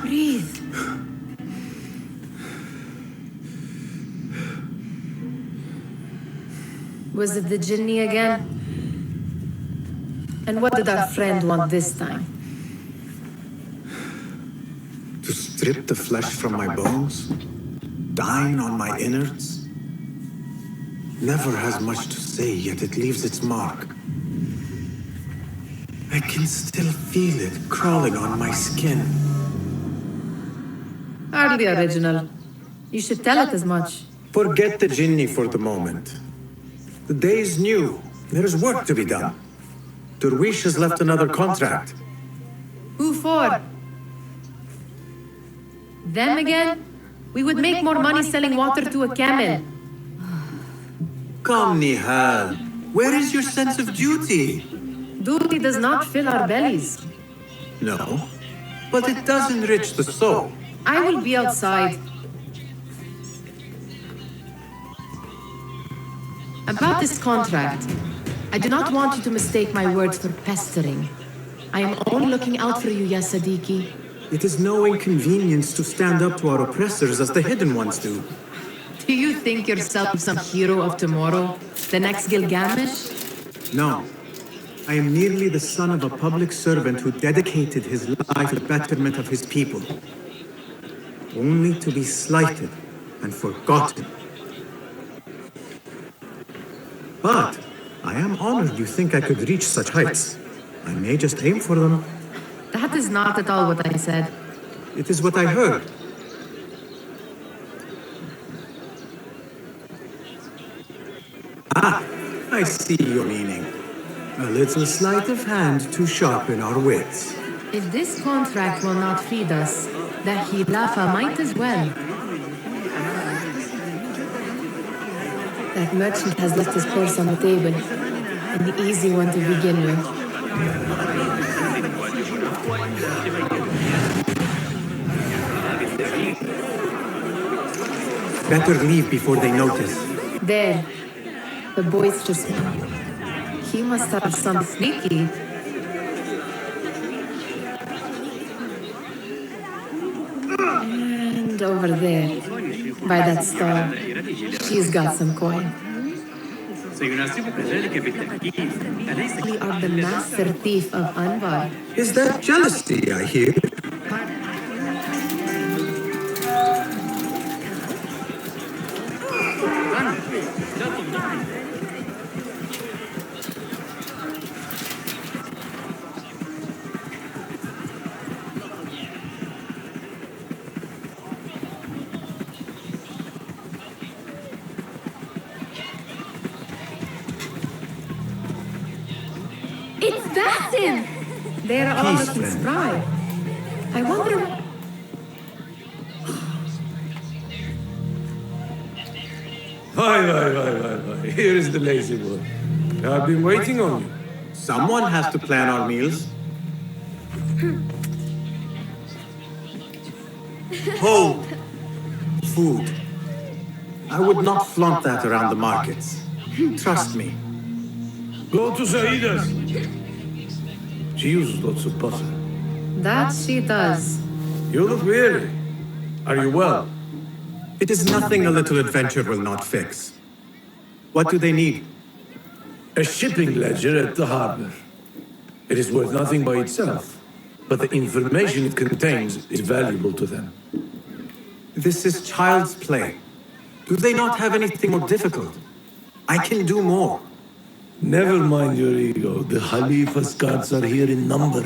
Breathe. Was it the Jinni again? And what did our friend want this time? To strip the flesh from my bones? Dine on my innards? Never has much to say, yet it leaves its mark. I can still feel it crawling on my skin. Hardly original. You should tell it as much. Forget the Jinni for the moment. The day is new. There is work to be done. Derwish has left another contract. Who for? Them again? We would make more money selling water to a camel. Come, Nihal. Where is your sense of duty? Duty does not fill our bellies. No, but it does enrich the soul. I will be outside. About this contract, I do not want you to mistake my words for pestering. I am only looking out for you, Ya Siddiqui. It is no inconvenience to stand up to our oppressors as the hidden ones do. Do you think yourself some hero of tomorrow? The next Gilgamesh? No. I am merely the son of a public servant who dedicated his life to the betterment of his people. Only to be slighted and forgotten. But I am honored you think I could reach such heights. I may just aim for them. That is not at all what I said. It is what I heard. Ah, I see your meaning. A little sleight of hand to sharpen our wits. If this contract will not feed us, the Khilafa might as well. That merchant has left his purse on the table. An easy one to begin with. Better leave before they notice. There. The boisterous one. He must have some sneaky. And over there, by that stall, she's got some coin. We are the master thief of Anbar. Is that jealousy I hear? It's Basim! They're all looking spry. I wonder... Hi. Here is the lazy boy. I've been waiting on you. Someone has to plan our meals. Hold. Food. I would not flaunt that around the markets. Trust me. Go to Saida's. She uses lots of butter. That she does. You look weary. Are you well? It is nothing a little adventure will not fix. What do they need? A shipping ledger at the harbor. It is worth nothing by itself, but the information it contains is valuable to them. This is child's play. Do they not have anything more difficult? I can do more. Never mind your ego. The Khalifa's guards are here in number,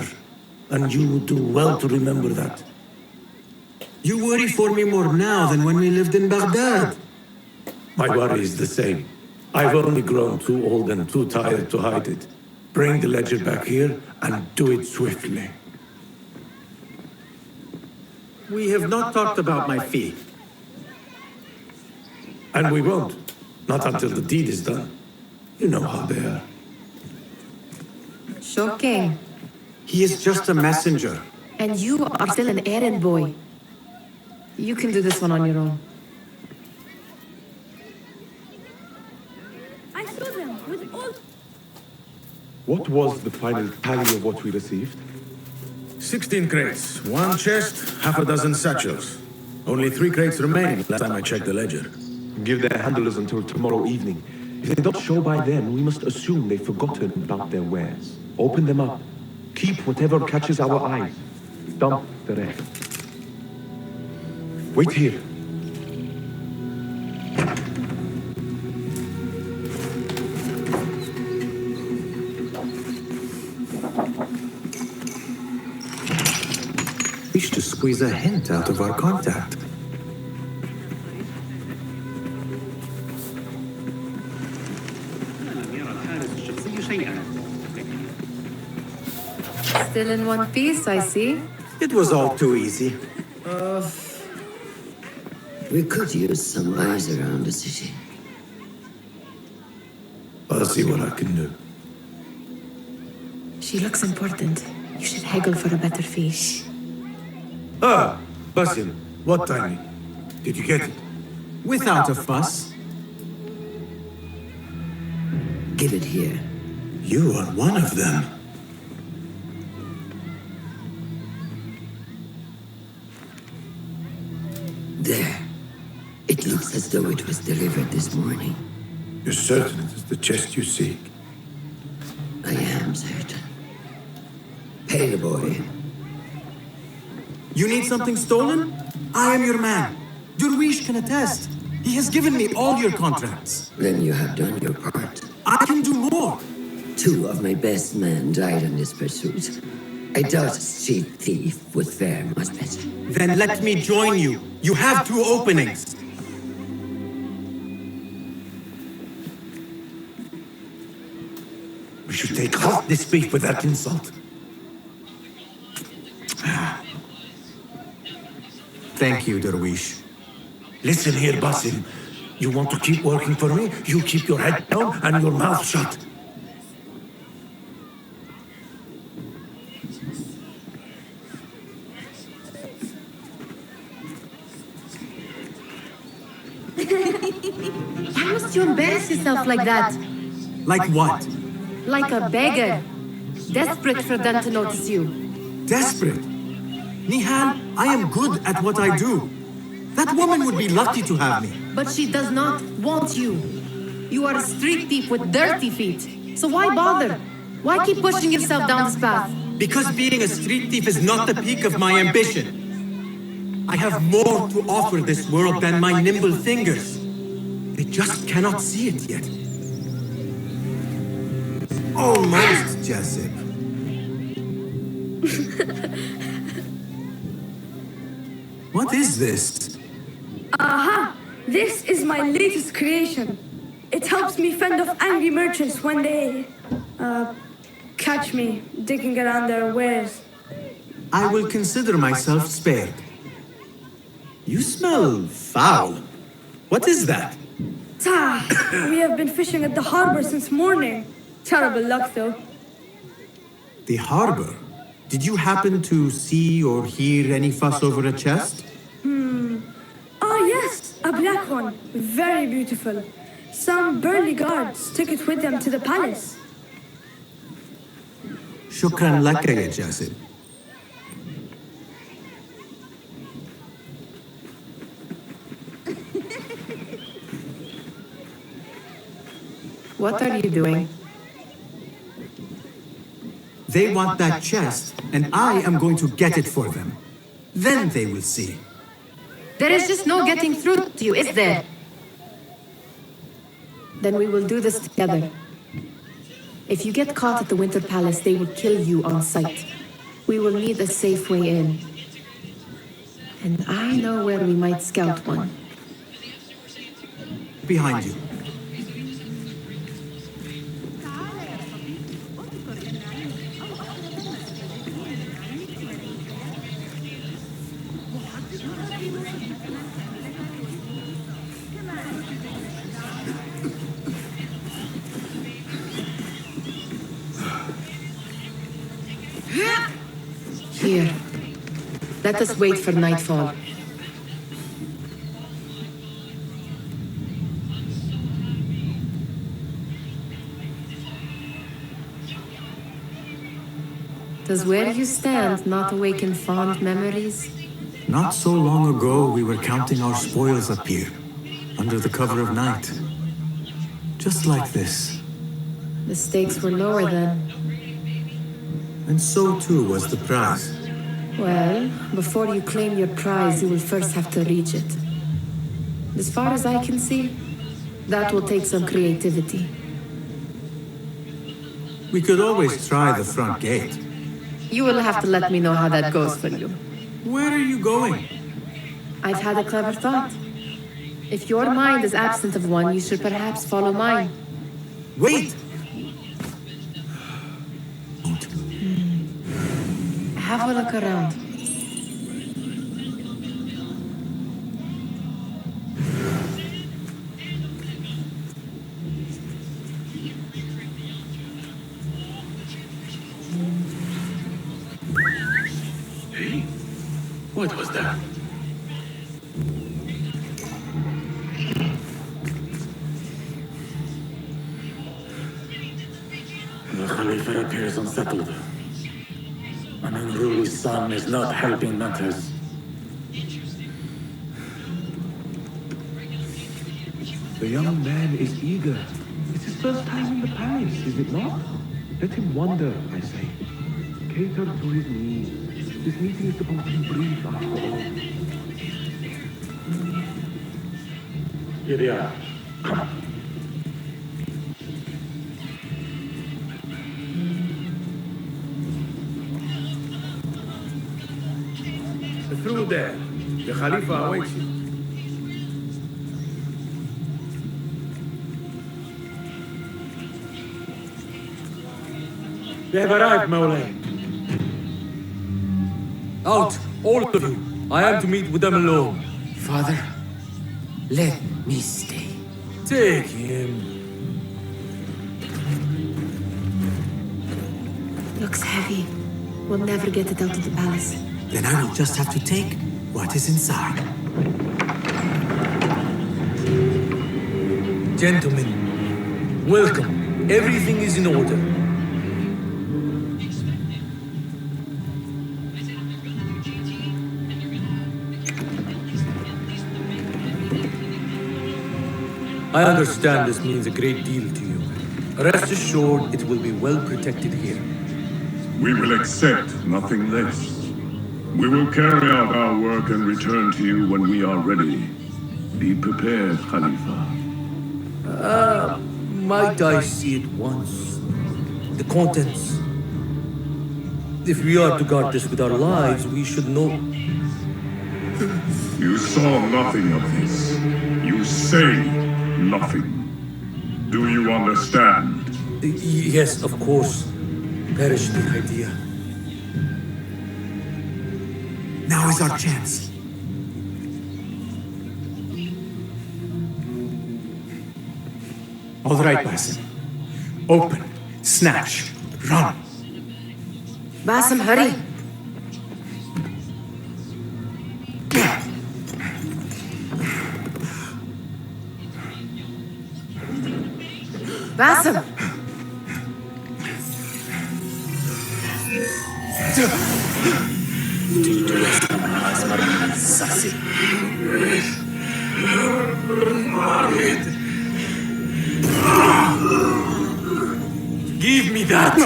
and you would do well to remember that. You worry for me more now than when we lived in Baghdad. My worry is the same. I've only grown too old and too tired to hide it. Bring the ledger back here and do it swiftly. We have not talked about my fee. And we won't. Not until the deed is done. You know how they are. Shocking. He is just a messenger. And you are still an errand boy. You can do this one on your own. I saw them with all... What was the final tally of what we received? 16 crates, one chest, half a dozen satchels. Only 3 crates remain last time I checked the ledger. Give their handlers until tomorrow evening. If they don't show by then, we must assume they've forgotten about their wares. Open them up. Keep whatever catches our eyes. Dump the rest. Wait here. Wish to squeeze a hint out of our contact. Still in one piece, I see. It was all too easy. We could use some eyes around the city. I'll see what I can do. She looks important. You should haggle for a better fee. Ah, Basim, what timing? Did you get it? Without a fuss. Give it here. You are one of them. There. It looks as though it was delivered this morning. You're certain it is the chest you seek? I am certain. Pay the boy. You need something stolen? I am your man. Durwish can attest. He has given me all your contracts. Then you have done your part. I can do more. 2 of my best men died in this pursuit. I doubt a street thief would fare much better. Then let me join you. You have 2 openings. We should take half this beef without insult. Thank you, Durwish. Listen here, Basim. You want to keep working for me? You keep your head down and your mouth shut. Why must you embarrass yourself like that? Like what? Like a beggar. Desperate for them to notice you. Desperate? Nihal, I am good at what I do. That woman would be lucky to have me. But she does not want you. You are a street thief with dirty feet. So why bother? Why keep pushing yourself down this path? Because being a street thief is not the peak of my ambition. I have more to offer this world than my nimble fingers. They just cannot see it yet. Almost, Jessup. What is this? Aha! This is my latest creation. It helps me fend off angry merchants when they, catch me digging around their wares. I will consider myself spared. You smell foul. What is that? Tah! We have been fishing at the harbor since morning. Terrible luck, though. The harbor? Did you happen to see or hear any fuss over a chest? Ah, yes, a black one. Very beautiful. Some burly guards took it with them to the palace. Shukran laka ya Jessup. What are you doing? They want that chest, and I am going to get it for them. Then they will see. There is just no getting through to you, is there? Then we will do this together. If you get caught at the Winter Palace, they will kill you on sight. We will need a safe way in. And I know where we might scout one. Behind you. Here. Let us wait for nightfall. Does where you stand not awaken fond memories? Not so long ago, we were counting our spoils up here, under the cover of night. Just like this. The stakes were lower then. And so too was the prize. Well, before you claim your prize, you will first have to reach it. As far as I can see, that will take some creativity. We could always try the front gate. You will have to let me know how that goes for you. Where are you going? I've had a clever thought. If your mind is absent of one, you should perhaps follow mine. Wait! Have a look around. Hey, what was that? The Khalifa appears unsettled. An unruly son is not helping matters. The young man is eager. It's his first time in the palace, is it not? Let him wander, I say. Cater to his needs. This meeting is supposed to be brief after all. Here they are. Come. Through there. The Khalifa awaits you. They have arrived, Mawlay. Out, all of you. I am to meet with them alone. Father, let me stay. Take him. Looks heavy. We'll never get it out of the palace. Then I will just have to take what is inside. Gentlemen, welcome. Everything is in order. I understand this means a great deal to you. Rest assured, it will be well protected here. We will accept nothing less. We will carry out our work and return to you when we are ready. Be prepared, Khalifa. Might I see it once? The contents. If we are to guard this with our lives, we should know. You saw nothing of this. You say nothing. Do you understand? Yes, of course. Perish the idea. Now is our chance. All right, Basim. Open, snatch, run. Basim, hurry! Basim! Give me that!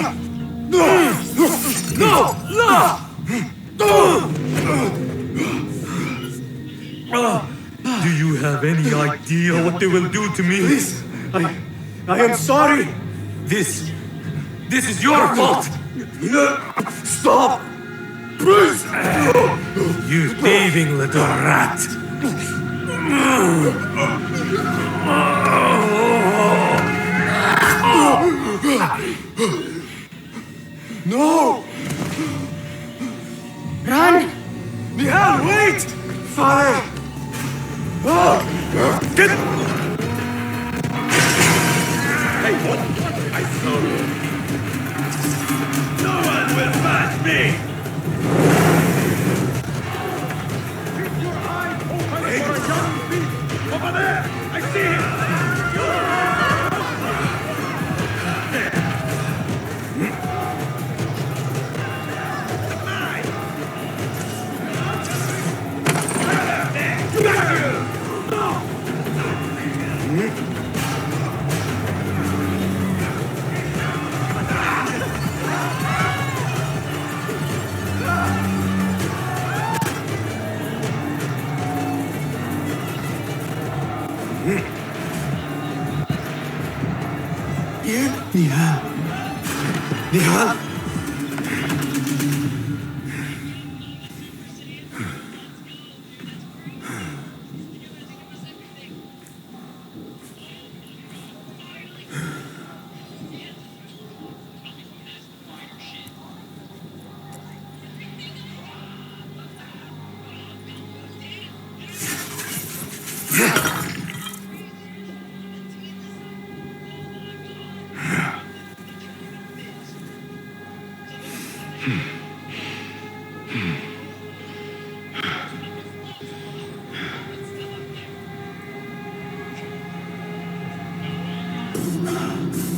No! Do you have any idea what they will do to me? Please, I am sorry. This is your fault! Stop! Please! You thieving little rat! No! Run! Nihal, wait! Father! Get! Hey, what? I saw you. No one will pass me! Keep your eyes open for a young beast! Over there! I see him! Nihal. Nihal.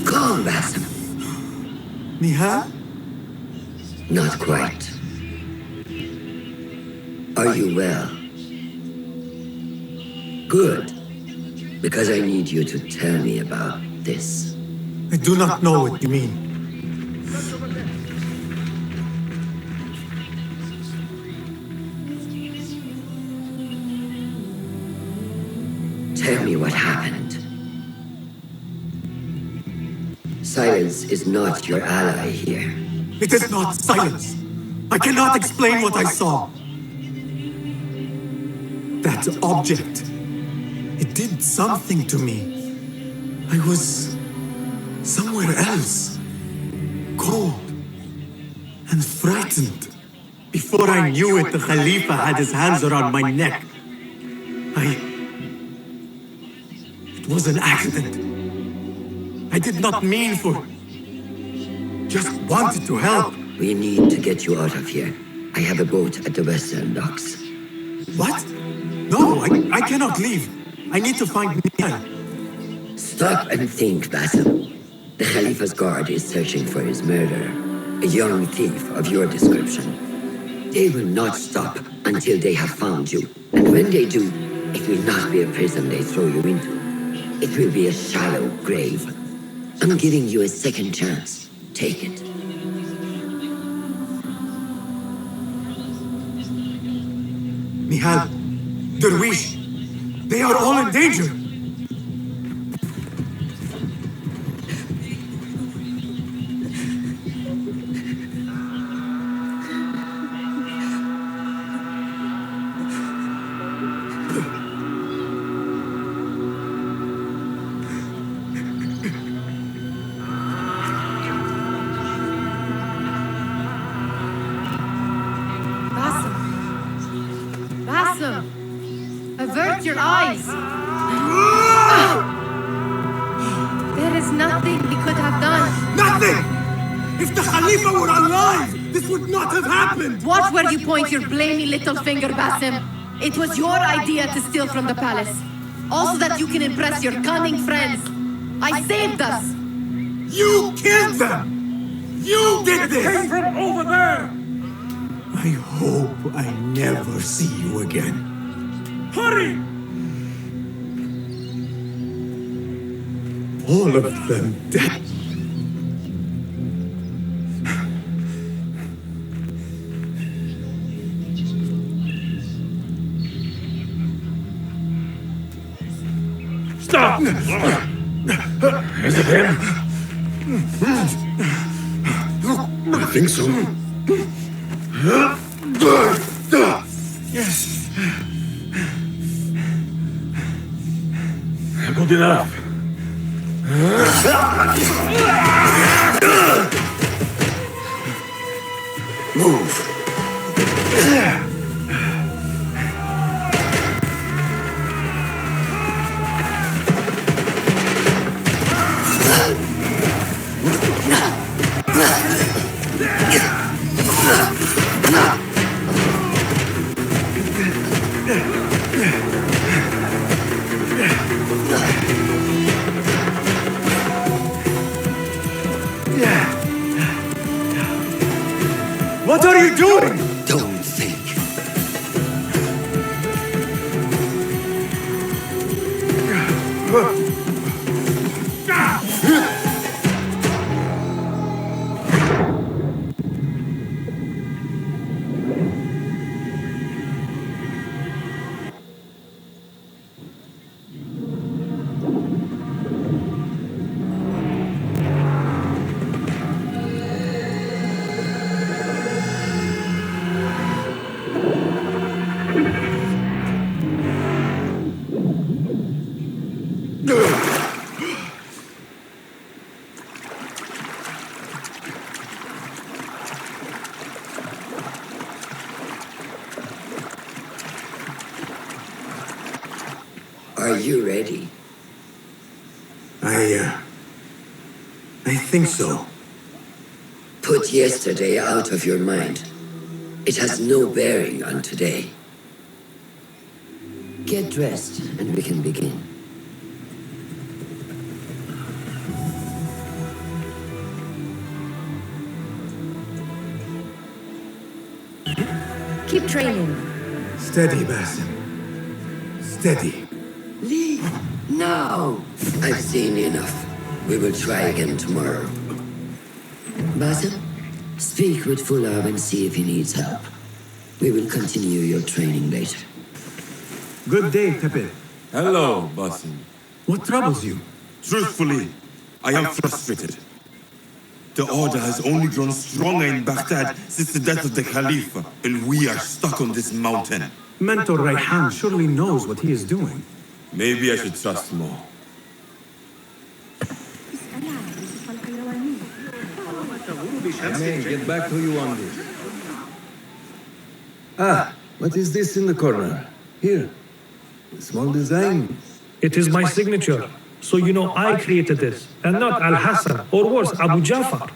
Calm, Basim. Nihal? Not quite. Are you well? Good. Because I need you to tell me about this. I do not know what you mean. Tell me what happened. Silence is not your ally here. It is not silence. I cannot explain what I saw. That object. It did something to me. I was somewhere else. Cold and frightened. Before I knew it, the Khalifa had his hands around my neck. It was an accident. I did not mean for... Just wanted to help. We need to get you out of here. I have a boat at the western docks. What? No, I cannot leave. I need to find Nia. Stop and think, Basim. The Khalifa's guard is searching for his murderer, a young thief of your description. They will not stop until they have found you. And when they do, it will not be a prison they throw you into. It will be a shallow grave. I'm giving you a second chance. Take it. Nihal, Derwish, they are all in danger. Avert your eyes. There is nothing we could have done. Nothing! If the Khalifa were alive, this would not have happened! Watch where you point your blamey little finger, Basim. It was your idea to steal from the palace. Also that you can impress your cunning friends. I saved us. You killed them! You did this! Came from over there! I hope I never see you again. Hurry! All of them dead. Stop! Is it him? I think so. Yes. Good enough. Move. What are you doing? Don't think. Are you ready? I think so. Put yesterday out of your mind. It has no bearing on today. Get dressed and we can begin. Keep training. Steady, Basim. Steady. Leave now! I've seen enough. We will try again tomorrow. Basim, speak with Fulab and see if he needs help. We will continue your training later. Good day, Tepe. Hello, Basim. What troubles you? Truthfully, I am frustrated. The Order has only grown stronger in Baghdad since the death of the Khalifa, and we are stuck on this mountain. Mentor Rayhan surely knows what he is doing. Maybe I should trust more. Jeremey, get back to you on this. What is this in the corner? Here. A small design. It is my signature. So you know I created this, and not Al-Hassan, or worse, Abu Jafar.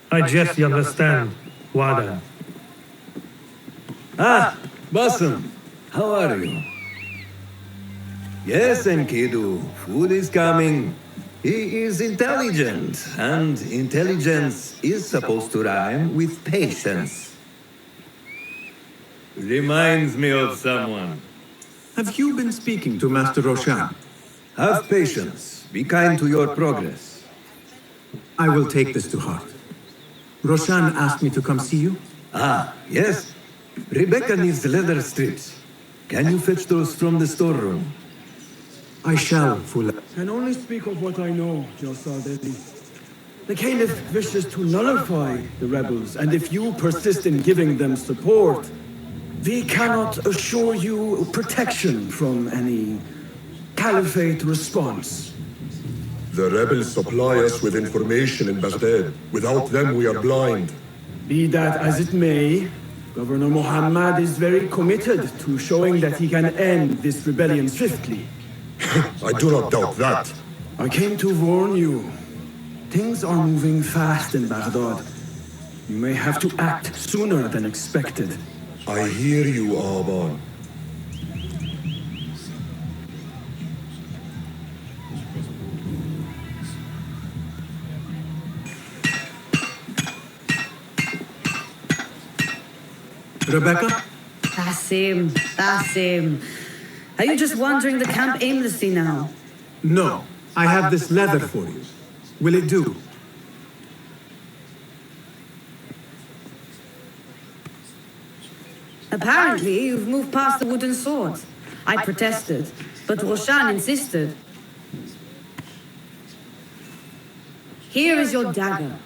I just understand, Wada. Basim, how are you? Yes, Enkidu, food is coming. He is intelligent, and intelligence is supposed to rhyme with patience. Reminds me of someone. Have you been speaking to Master Roshan? Have patience. Be kind to your progress. I will take this to heart. Roshan asked me to come see you. Yes. Rebecca needs leather strips. Can you fetch those from the storeroom? I shall, Fula. Can only speak of what I know, Jalsadeli. The Caliph wishes to nullify the rebels, and if you persist in giving them support, we cannot assure you protection from any Caliphate response. The rebels supply us with information in Baghdad. Without them, we are blind. Be that as it may, Governor Muhammad is very committed to showing that he can end this rebellion swiftly. I do not doubt that. I came to warn you. Things are moving fast in Baghdad. You may have to act sooner than expected. I hear you, Aban. Rebecca? Basim. Are you just wandering the camp aimlessly now? No. I have this leather for you. Will it do? Apparently, you've moved past the wooden swords. I protested, but Roshan insisted. Here is your dagger.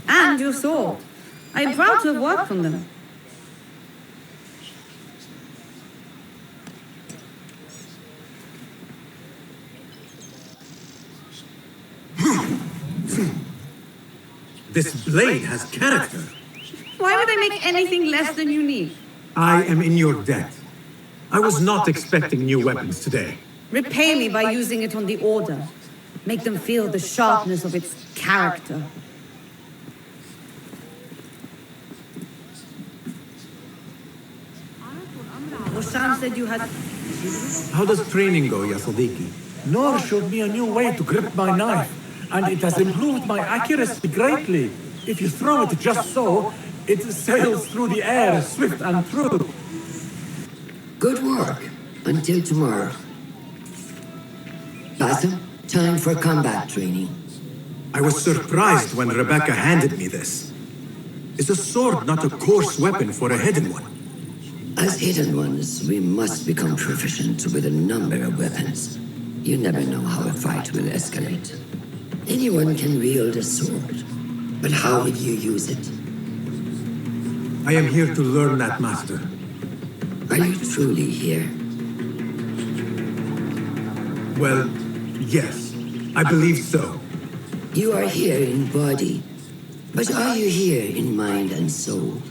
And your sword. I am proud to have worked on them. This blade has character. Why would I make anything less than unique? I am in your debt. I was not expecting new weapons today. Repay me by using it on the Order. Make them feel the sharpness of its character. Roshan said you had... How does training go, Yasadiki? Noor showed me a new way to grip my knife, and it has improved my accuracy greatly. If you throw it just so, it sails through the air, swift and true. Good work. Until tomorrow. Basim, time for combat training. I was surprised when Rebecca handed me this. Is a sword not a coarse weapon for a hidden one? As hidden ones, we must become proficient with a number of weapons. You never know how a fight will escalate. Anyone can wield a sword, but how will you use it? I am here to learn that, Master. Are you truly here? Well, yes, I believe so. You are here in body, But are you here in mind and soul?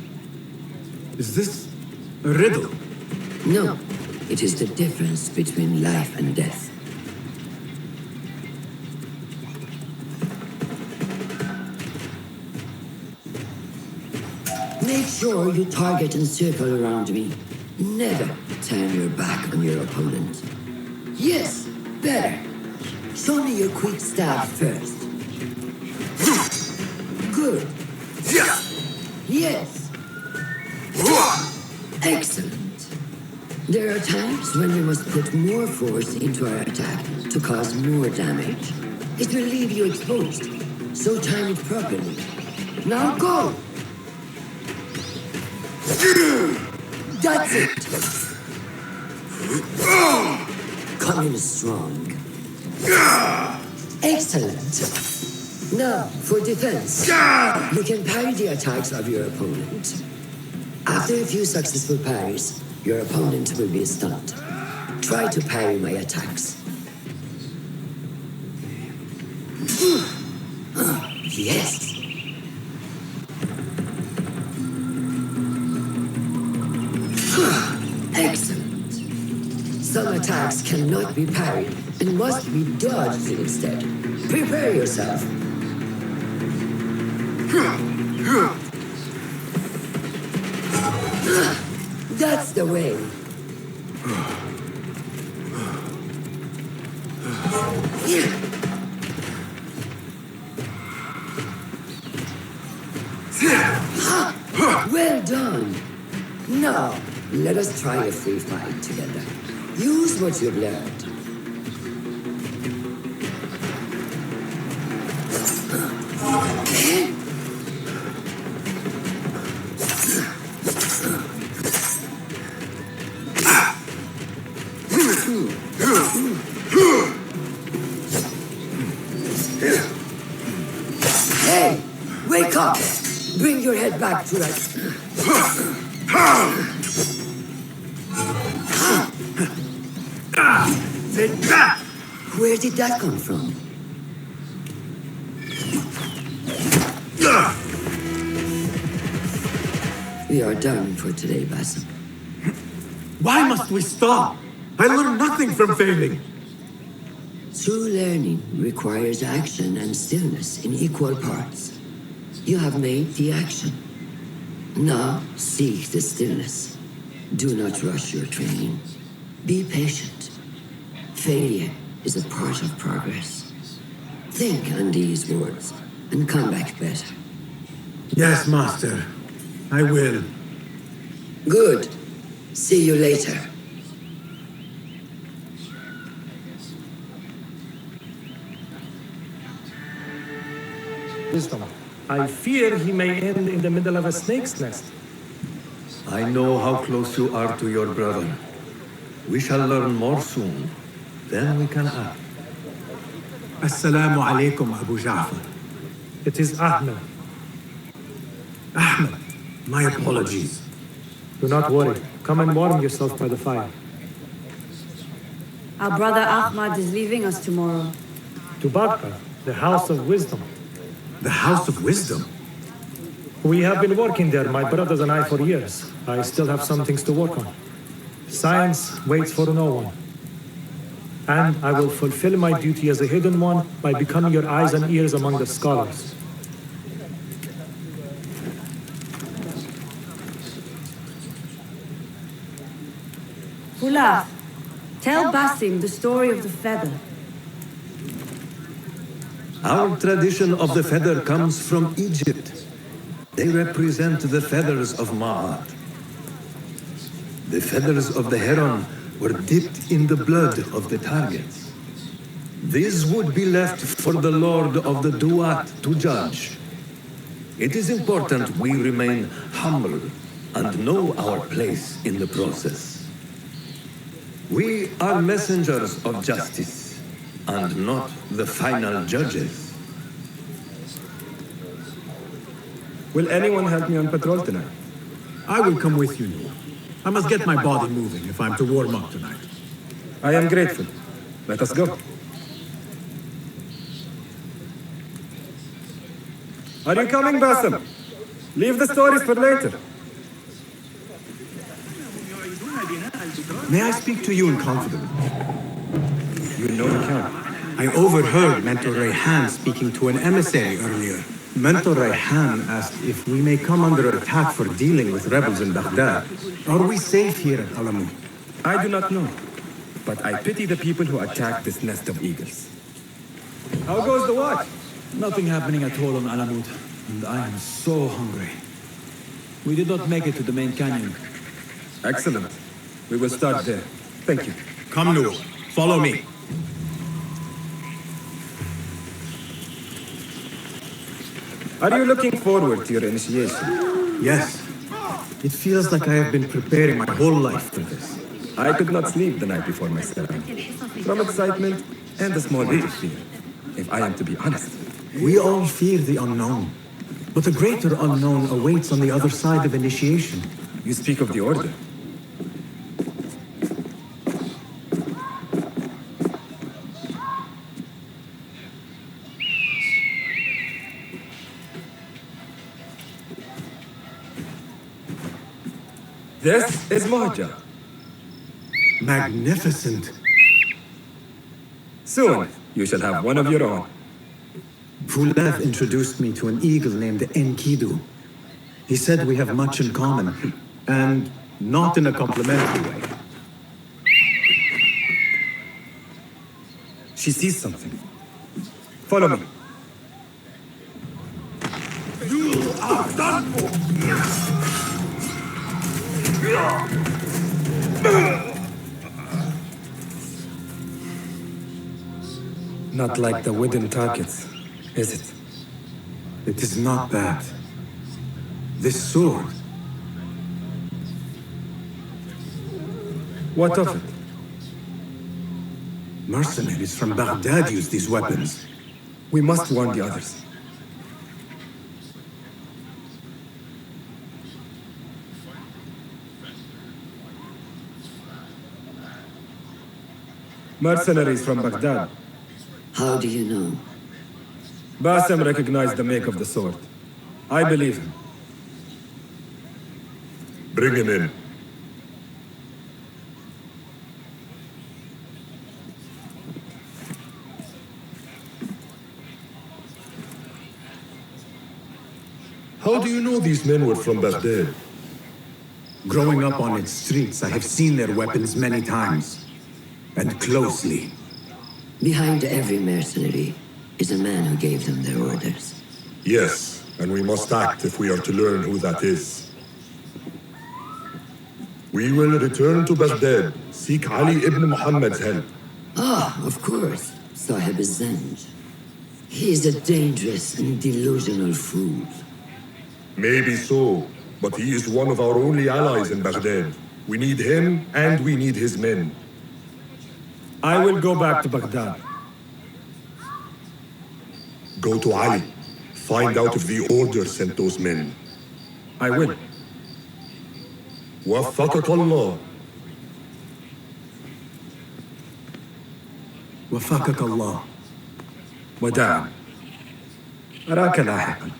Is this a riddle? No. It is the difference between life and death. Make sure you target and circle around me. Never turn your back on your opponent. Yes, better. Show me your quick stab first. Good. Yes. Excellent. There are times when we must put more force into our attack to cause more damage. It will leave you exposed, so time it properly. Now go! That's it! Come in strong. Excellent. Now, for defense. You can parry the attacks of your opponent. After a few successful parries, your opponent will be stunned. Try to parry my attacks. Yes. Excellent. Some attacks cannot be parried and must be dodged instead. Prepare yourself. That's the way. Well done. Now, let us try a free fight together. Use what you've learned. Hey, wake up! Bring your head back to us. Take that! Where did that come from? We are done for today, Basim. Why must we stop? I learned nothing from failing. True learning requires action and stillness in equal parts. You have made the action. Now seek the stillness. Do not rush your training. Be patient. Failure is a part of progress. Think on these words and come back better. Yes, Master. I will. Good. See you later. Wisdom. I fear he may end in the middle of a snake's nest. I know how close you are to your brother. We shall learn more soon. Then we can act. Assalamu alaikum, Abu Ja'far. It is Ahmed. Ahmed, my apologies. Do not worry. Come and warm yourself by the fire. Our brother Ahmad is leaving us tomorrow. To Barka, the House of Wisdom. The House of Wisdom? We have been working there, my brothers and I, for years. I still have some things to work on. Science waits for no one. And I will fulfill my duty as a hidden one by becoming your eyes and ears among the scholars. Fulaf, tell Basim the story of the feather. Our tradition of the feather comes from Egypt. They represent the feathers of Ma'at. The feathers of the heron were dipped in the blood of the targets. These would be left for the Lord of the Duat to judge. It is important we remain humble and know our place in the process. We are messengers of justice and not the final judges. Will anyone help me on patrol tonight? I will come with you, Noor. I must get my body moving if I'm to warm up tonight. I am grateful. Let us go. Are you coming, Basim? Leave the stories for later. May I speak to you in confidence? You know you can. I overheard Mentor Rayhan speaking to an emissary earlier. Mentor Rayhan asked if we may come under attack for dealing with rebels in Baghdad. Are we safe here at Alamut? I do not know, but I pity the people who attack this nest of eagles. How goes the watch? Nothing happening at all on Alamut, and I am so hungry. We did not make it to the main canyon. Excellent. We will start there. Thank you. Come, Noor. Follow me. Are you looking forward to your initiation? Yes. It feels like I have been preparing my whole life for this. I could not sleep the night before my ceremony. From excitement and a small bit of fear, if I am to be honest. We all fear the unknown. But a greater unknown awaits on the other side of initiation. You speak of the Order. This is Mohaja. Magnificent. Soon, you shall have one of your own. Fulev introduced me to an eagle named Enkidu. He said we have much in common, and not in a complimentary way. She sees something. Follow me. You are done for! Not like the wooden targets, is it? It is not that. This sword. What of it? Mercenaries from Baghdad use these weapons. We must warn the others. Mercenaries from Baghdad. How do you know? Basim recognized the make of the sword. I believe him. Bring him in. How do you know these men were from Baghdad? Growing up on its streets, I have seen their weapons many times. And closely. Behind every mercenary is a man who gave them their orders. Yes, and we must act if we are to learn who that is. We will return to Baghdad, seek Ali ibn Muhammad's help. Ah, of course, Sahib is Zenj. He is a dangerous and delusional fool. Maybe so, but he is one of our only allies in Baghdad. We need him, and we need his men. I will go back to Baghdad. Go to Ali. Find out if the Order sent those men. I will. وفقك الله. وفقك الله. وداعا. أراك لاحقا.